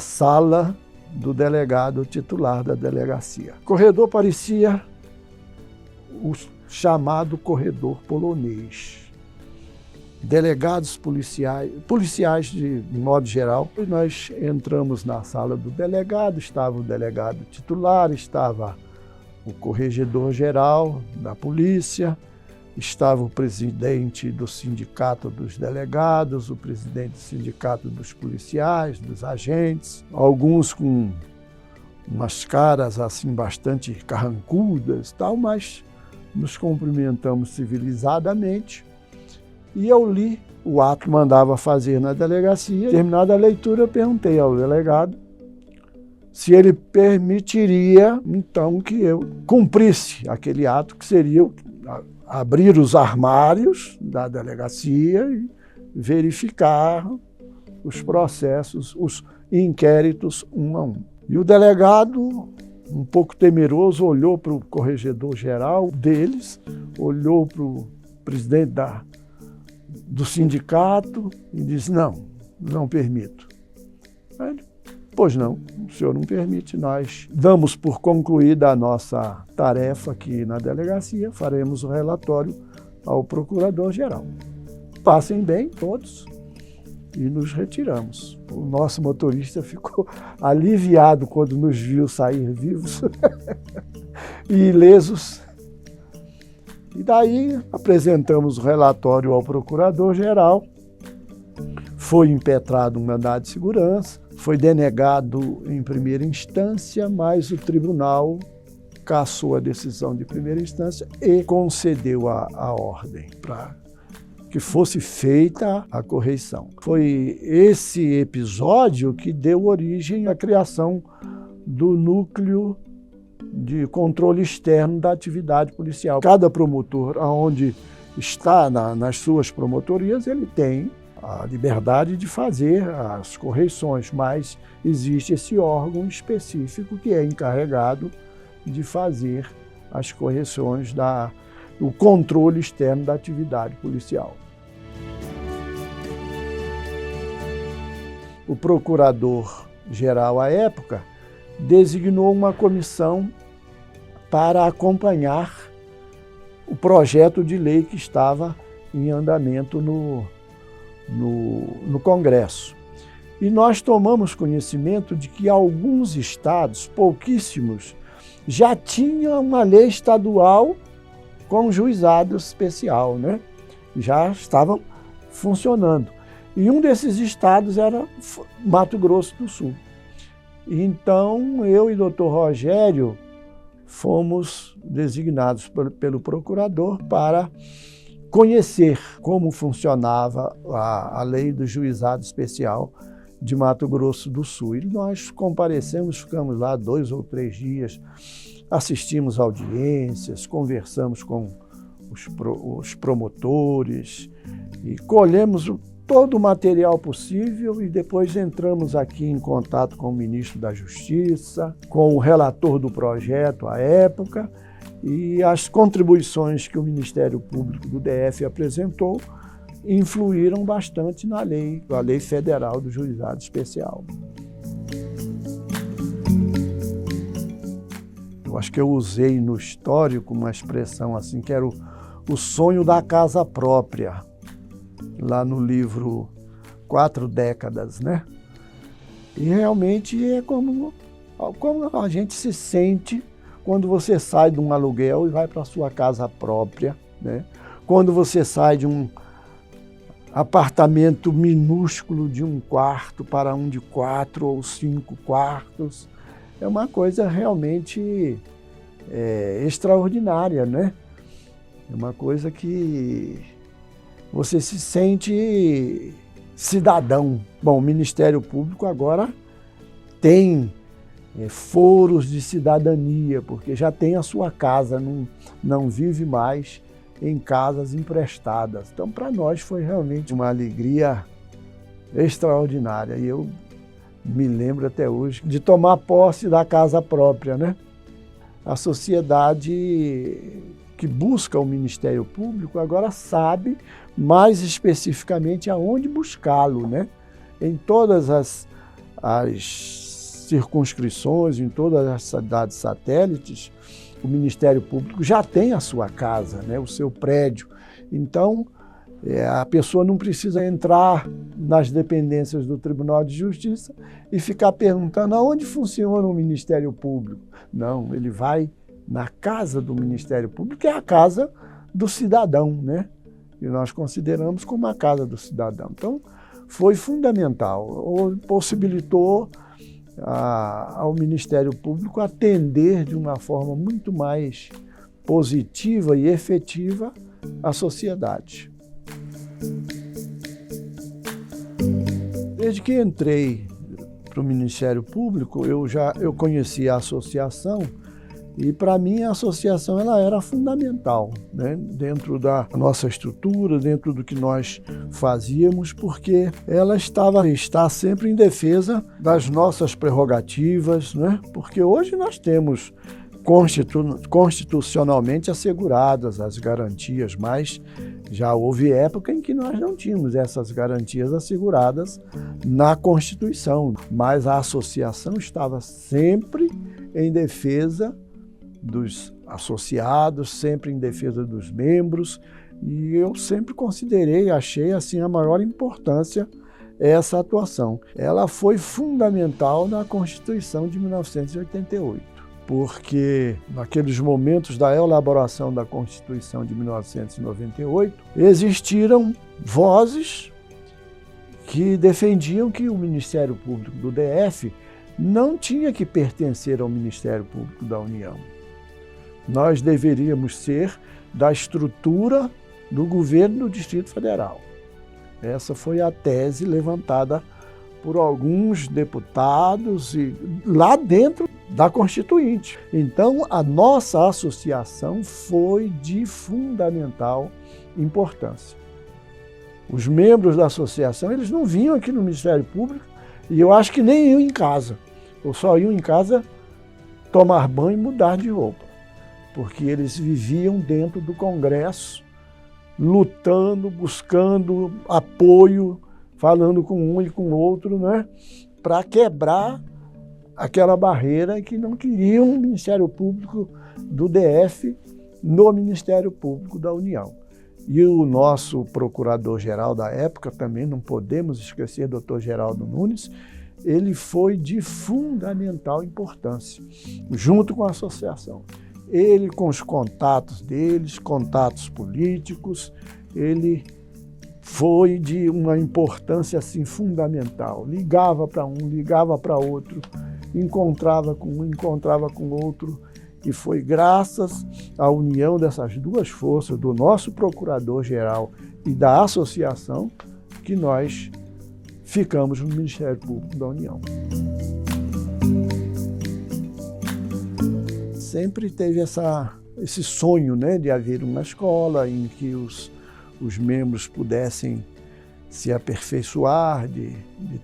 sala do delegado titular da delegacia. O corredor parecia o chamado corredor polonês. Delegados policiais de modo geral. E nós entramos na sala do delegado, estava o delegado titular, estava o corregedor-geral da polícia, estava o presidente do sindicato dos delegados, o presidente do sindicato dos policiais, dos agentes, alguns com umas caras assim bastante carrancudas e tal, mas nos cumprimentamos civilizadamente. E eu li o ato que mandava fazer na delegacia. Terminada a leitura, eu perguntei ao delegado se ele permitiria, então, que eu cumprisse aquele ato, que seria abrir os armários da delegacia e verificar os processos, os inquéritos um a um. E o delegado, um pouco temeroso, olhou para o corregedor-geral deles, olhou para o presidente do sindicato e disse: não permito. Aí ele: pois não, o senhor não permite, nós damos por concluída a nossa tarefa aqui na delegacia, faremos o relatório ao procurador-geral. Passem bem todos e nos retiramos. O nosso motorista ficou aliviado quando nos viu sair vivos e ilesos. E daí apresentamos o relatório ao procurador-geral, foi impetrado um mandado de segurança, foi denegado em primeira instância, mas o tribunal cassou a decisão de primeira instância e concedeu a ordem para que fosse feita a correição. Foi esse episódio que deu origem à criação do núcleo de controle externo da atividade policial. Cada promotor, onde está nas suas promotorias, ele tem a liberdade de fazer as correições, mas existe esse órgão específico que é encarregado de fazer as correções, o controle externo da atividade policial. O procurador-geral, à época, designou uma comissão para acompanhar o projeto de lei que estava em andamento no Congresso. E nós tomamos conhecimento de que alguns estados, pouquíssimos, já tinham uma lei estadual com juizado especial, né? Já estavam funcionando. E um desses estados era Mato Grosso do Sul. Então, eu e o doutor Rogério fomos designados pelo procurador para conhecer como funcionava a lei do juizado especial de Mato Grosso do Sul. E nós comparecemos, ficamos lá 2 ou 3 dias, assistimos audiências, conversamos com os promotores e colhemos todo o material possível e depois entramos aqui em contato com o ministro da Justiça, com o relator do projeto à época, e as contribuições que o Ministério Público do DF apresentou influíram bastante na lei, a Lei Federal do Juizado Especial. eu acho que eu usei no histórico uma expressão assim, que era o sonho da casa própria, lá no livro 4 Décadas, né? E realmente é como a gente se sente quando você sai de um aluguel e vai para a sua casa própria, né? Quando você sai de um apartamento minúsculo de 1 quarto para um de 4 ou 5 quartos, é uma coisa realmente extraordinária, né? É uma coisa que você se sente cidadão. Bom, o Ministério Público agora tem foros de cidadania, porque já tem a sua casa, não vive mais em casas emprestadas. Então, para nós foi realmente uma alegria extraordinária. E eu me lembro até hoje de tomar posse da casa própria, né? A sociedade que busca o Ministério Público agora sabe mais especificamente aonde buscá-lo, né? Em todas as circunscrições, em todas as cidades satélites, o Ministério Público já tem a sua casa, né? O seu prédio. Então, a pessoa não precisa entrar nas dependências do Tribunal de Justiça e ficar perguntando aonde funciona o Ministério Público. Não, ele vai na casa do Ministério Público, que é a casa do cidadão, né? E nós consideramos como a casa do cidadão. Então, foi fundamental, possibilitou ao Ministério Público atender de uma forma muito mais positiva e efetiva a sociedade. Desde que entrei para o Ministério Público, eu conheci a associação e, para mim, a associação ela era fundamental, né? Dentro da nossa estrutura, dentro do que nós fazíamos, porque ela está sempre em defesa das nossas prerrogativas, né? Porque hoje nós temos constitucionalmente asseguradas as garantias, mas já houve época em que nós não tínhamos essas garantias asseguradas na Constituição, mas a associação estava sempre em defesa dos associados, sempre em defesa dos membros, e eu sempre achei assim a maior importância essa atuação. Ela foi fundamental na Constituição de 1988. Porque naqueles momentos da elaboração da Constituição de 1998, existiram vozes que defendiam que o Ministério Público do DF não tinha que pertencer ao Ministério Público da União. Nós deveríamos ser da estrutura do governo do Distrito Federal. Essa foi a tese levantada por alguns deputados e lá dentro da Constituinte. Então, a nossa associação foi de fundamental importância. Os membros da associação, eles não vinham aqui no Ministério Público e eu acho que nem iam em casa. Ou só iam em casa tomar banho e mudar de roupa. Porque eles viviam dentro do Congresso, lutando, buscando apoio, falando com um e com o outro, né, para quebrar aquela barreira que não queriam o Ministério Público do DF no Ministério Público da União. E o nosso procurador-geral da época, também não podemos esquecer, Dr. Geraldo Nunes, ele foi de fundamental importância, junto com a associação. Ele, com os contatos deles, contatos políticos, ele foi de uma importância assim, fundamental. Ligava para um, ligava para outro, encontrava com um, encontrava com outro. E foi graças à união dessas duas forças, do nosso procurador-geral e da associação, que nós ficamos no Ministério Público da União. Sempre teve esse sonho, né, de haver uma escola em que os membros pudessem se aperfeiçoar de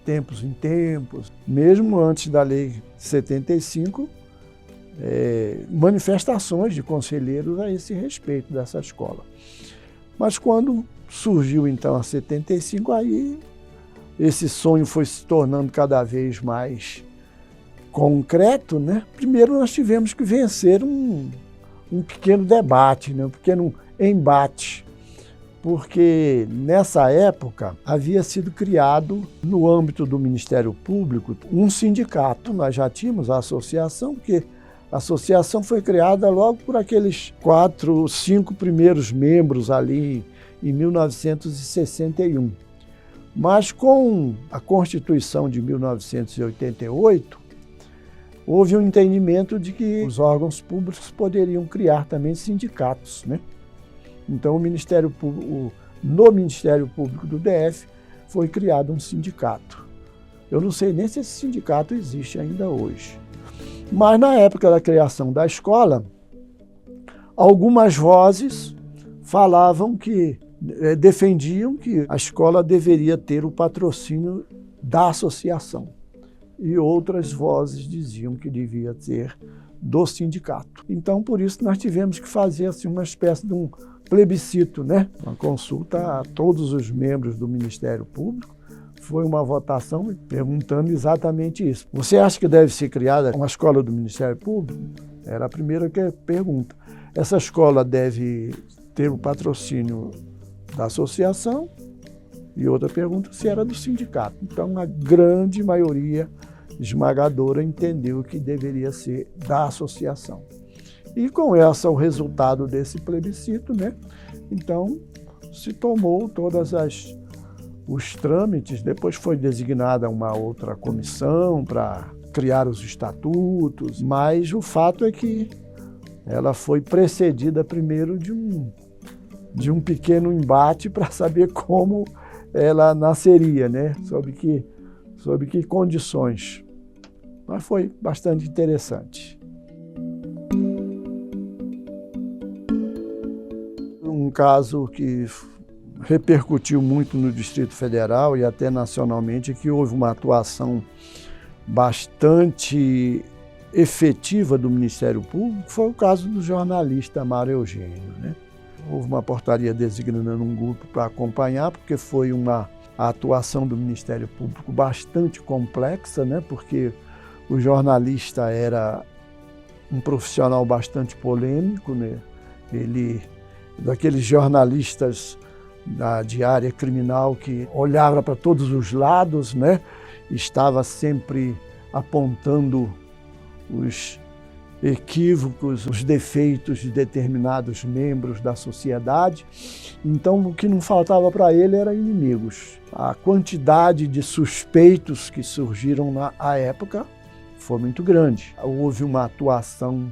tempos em tempos. Mesmo antes da Lei 75, manifestações de conselheiros a esse respeito dessa escola. Mas quando surgiu então a 75, aí esse sonho foi se tornando cada vez mais concreto, né? Primeiro nós tivemos que vencer um pequeno debate, né? Um pequeno embate, porque nessa época havia sido criado, no âmbito do Ministério Público, um sindicato. Nós já tínhamos a associação, porque a associação foi criada logo por aqueles 4, 5 primeiros membros ali em 1961. Mas com a Constituição de 1988, houve um entendimento de que os órgãos públicos poderiam criar também sindicatos, né? Então, no Ministério Público do DF foi criado um sindicato. Eu não sei nem se esse sindicato existe ainda hoje. Mas na época da criação da escola, algumas vozes falavam que, defendiam que a escola deveria ter o patrocínio da associação. E outras vozes diziam que devia ter do sindicato. Então, por isso, nós tivemos que fazer assim, uma espécie de um plebiscito, né? Uma consulta a todos os membros do Ministério Público. Foi uma votação perguntando exatamente isso. Você acha que deve ser criada uma escola do Ministério Público? Era a primeira pergunta. Essa escola deve ter o patrocínio da associação? E outra pergunta, se era do sindicato. Então, a grande maioria esmagadora entendeu que deveria ser da associação. E com essa, o resultado desse plebiscito, né? Então, se tomou todas os trâmites, depois foi designada uma outra comissão para criar os estatutos, mas o fato é que ela foi precedida primeiro de um pequeno embate para saber como ela nasceria, né? Sob que condições. Mas foi bastante interessante. Um caso que repercutiu muito no Distrito Federal e até nacionalmente, que houve uma atuação bastante efetiva do Ministério Público, foi o caso do jornalista Mário Eugênio, né? Houve uma portaria designando um grupo para acompanhar, porque foi a atuação do Ministério Público bastante complexa, né? Porque o jornalista era um profissional bastante polêmico, né? Ele, daqueles jornalistas de área criminal que olhava para todos os lados, né? Estava sempre apontando os equívocos, os defeitos de determinados membros da sociedade. Então, o que não faltava para ele eram inimigos. A quantidade de suspeitos que surgiram à época foi muito grande. Houve uma atuação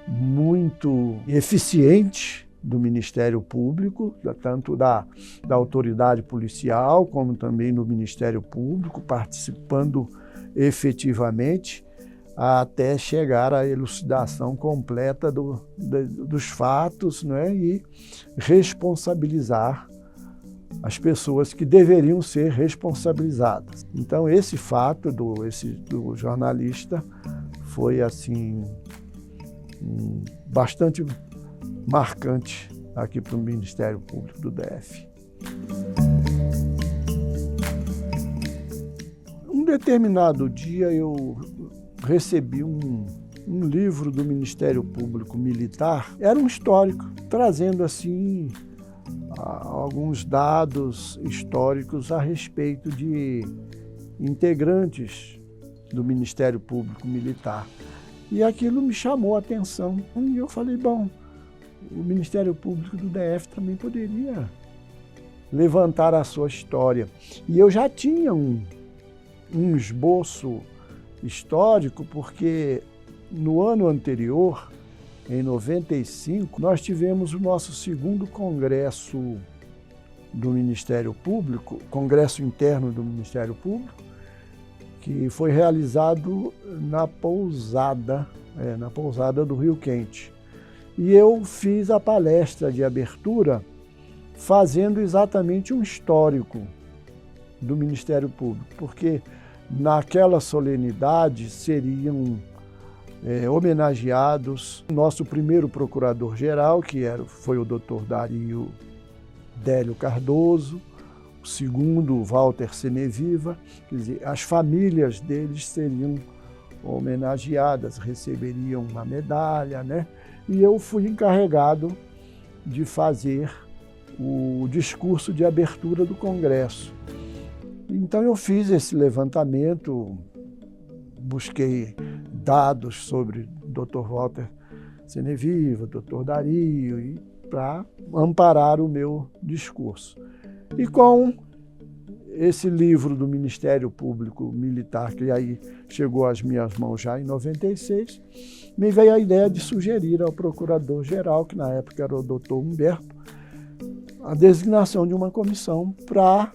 muito eficiente do Ministério Público, tanto da autoridade policial, como também do Ministério Público, participando efetivamente até chegar à elucidação completa dos fatos, né, e responsabilizar as pessoas que deveriam ser responsabilizadas. Então, esse fato do jornalista foi assim bastante marcante aqui para o Ministério Público do DF. Um determinado dia eu recebi um livro do Ministério Público Militar, era um histórico, trazendo assim alguns dados históricos a respeito de integrantes do Ministério Público Militar. E aquilo me chamou a atenção. E eu falei, bom, o Ministério Público do DF também poderia levantar a sua história. E eu já tinha um esboço histórico, porque no ano anterior, em 95, nós tivemos o nosso segundo congresso do Ministério Público, congresso interno do Ministério Público, que foi realizado na pousada do Rio Quente. E eu fiz a palestra de abertura fazendo exatamente um histórico do Ministério Público, porque naquela solenidade seriam homenageados o nosso primeiro procurador-geral, que foi o Dr. Dario Délio Cardoso, o segundo, Walter Seneviva, quer dizer, as famílias deles seriam homenageadas receberiam uma medalha, né? E eu fui encarregado de fazer o discurso de abertura do Congresso. Então eu fiz esse levantamento, busquei dados sobre o Dr. Walter Seneviva, Dr. Dario, para amparar o meu discurso. E com esse livro do Ministério Público Militar, que aí chegou às minhas mãos já em 96, me veio a ideia de sugerir ao Procurador-Geral, que na época era o Dr. Humberto, a designação de uma comissão para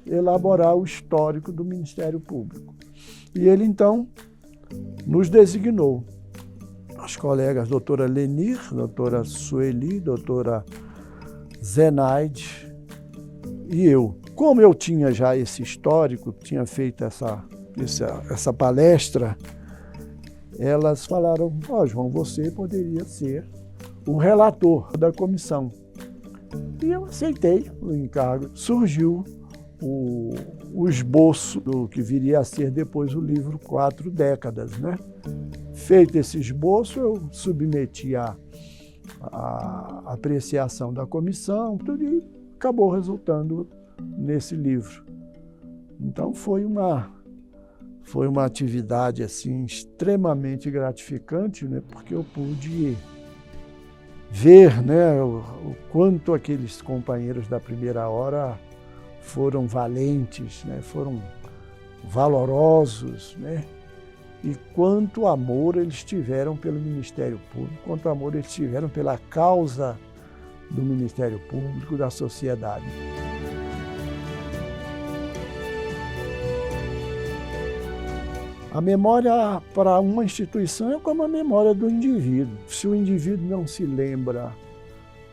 elaborar o histórico do Ministério Público. E ele, então, nos designou. As colegas doutora Lenir, doutora Sueli, doutora Zenaide e eu. Como eu tinha já esse histórico, tinha feito essa palestra, elas falaram, João, você poderia ser o relator da comissão. E eu aceitei o encargo. Surgiu o esboço do que viria a ser depois o livro 4 Décadas, né? Feito esse esboço, eu submeti a apreciação da comissão, tudo, e acabou resultando nesse livro. Então foi uma atividade assim extremamente gratificante, né? Porque eu pude ver, né, o quanto aqueles companheiros da primeira hora foram valentes, né, foram valorosos, né, e quanto amor eles tiveram pelo Ministério Público, quanto amor eles tiveram pela causa do Ministério Público, da sociedade. A memória para uma instituição é como a memória do indivíduo. Se o indivíduo não se lembra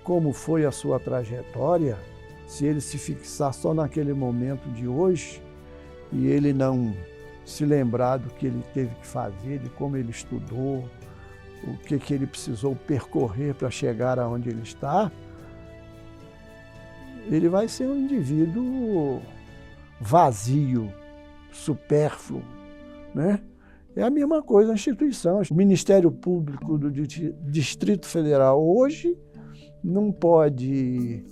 como foi a sua trajetória, se ele se fixar só naquele momento de hoje e ele não se lembrar do que ele teve que fazer, de como ele estudou, o que ele precisou percorrer para chegar aonde ele está, ele vai ser um indivíduo vazio, supérfluo, né? É a mesma coisa a instituição. O Ministério Público do Distrito Federal hoje não pode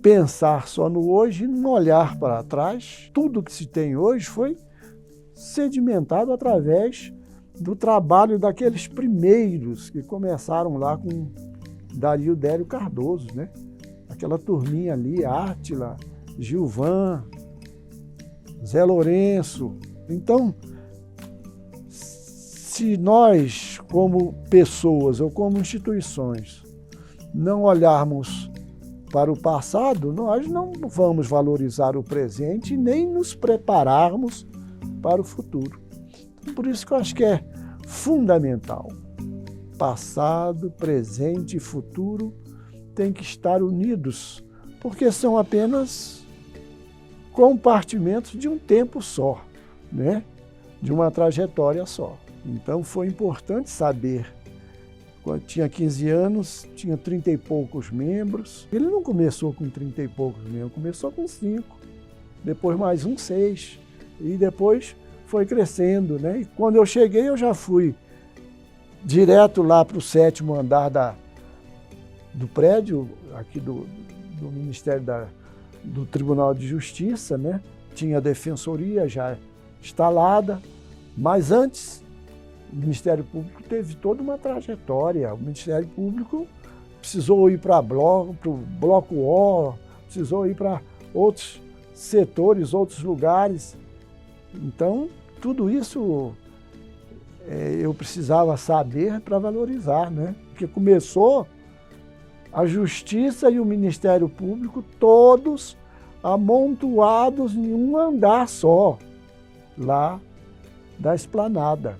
pensar só no hoje e não olhar para trás. Tudo que se tem hoje foi sedimentado através do trabalho daqueles primeiros que começaram lá com Dario Délio Cardoso, né? Aquela turminha ali, Átila, Gilvan, Zé Lourenço. Então, se nós, como pessoas ou como instituições, não olharmos para o passado, nós não vamos valorizar o presente nem nos prepararmos para o futuro. Por isso que eu acho que é fundamental. Passado, presente e futuro têm que estar unidos, porque são apenas compartimentos de um tempo só, né? De uma trajetória só. Então foi importante saber. Quando tinha 15 anos, tinha 30 e poucos membros. Ele não começou com 30 e poucos membros, começou com 5, depois mais 6, e depois foi crescendo, né? E quando eu cheguei, eu já fui direto lá para o 7º andar do prédio, aqui do Ministério do Tribunal de Justiça, né? Tinha a defensoria já instalada, mas antes o Ministério Público teve toda uma trajetória. O Ministério Público precisou ir para o Bloco O, precisou ir para outros setores, outros lugares. Então, tudo isso eu precisava saber para valorizar, né? Porque começou a Justiça e o Ministério Público todos amontoados em um andar só, lá da Esplanada,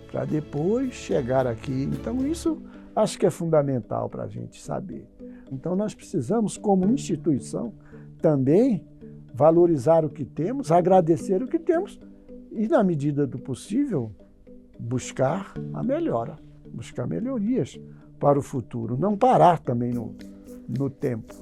para depois chegar aqui. Então isso acho que é fundamental para a gente saber. Então nós precisamos, como instituição, também valorizar o que temos, agradecer o que temos e, na medida do possível, buscar a melhora, buscar melhorias para o futuro, não parar também no tempo.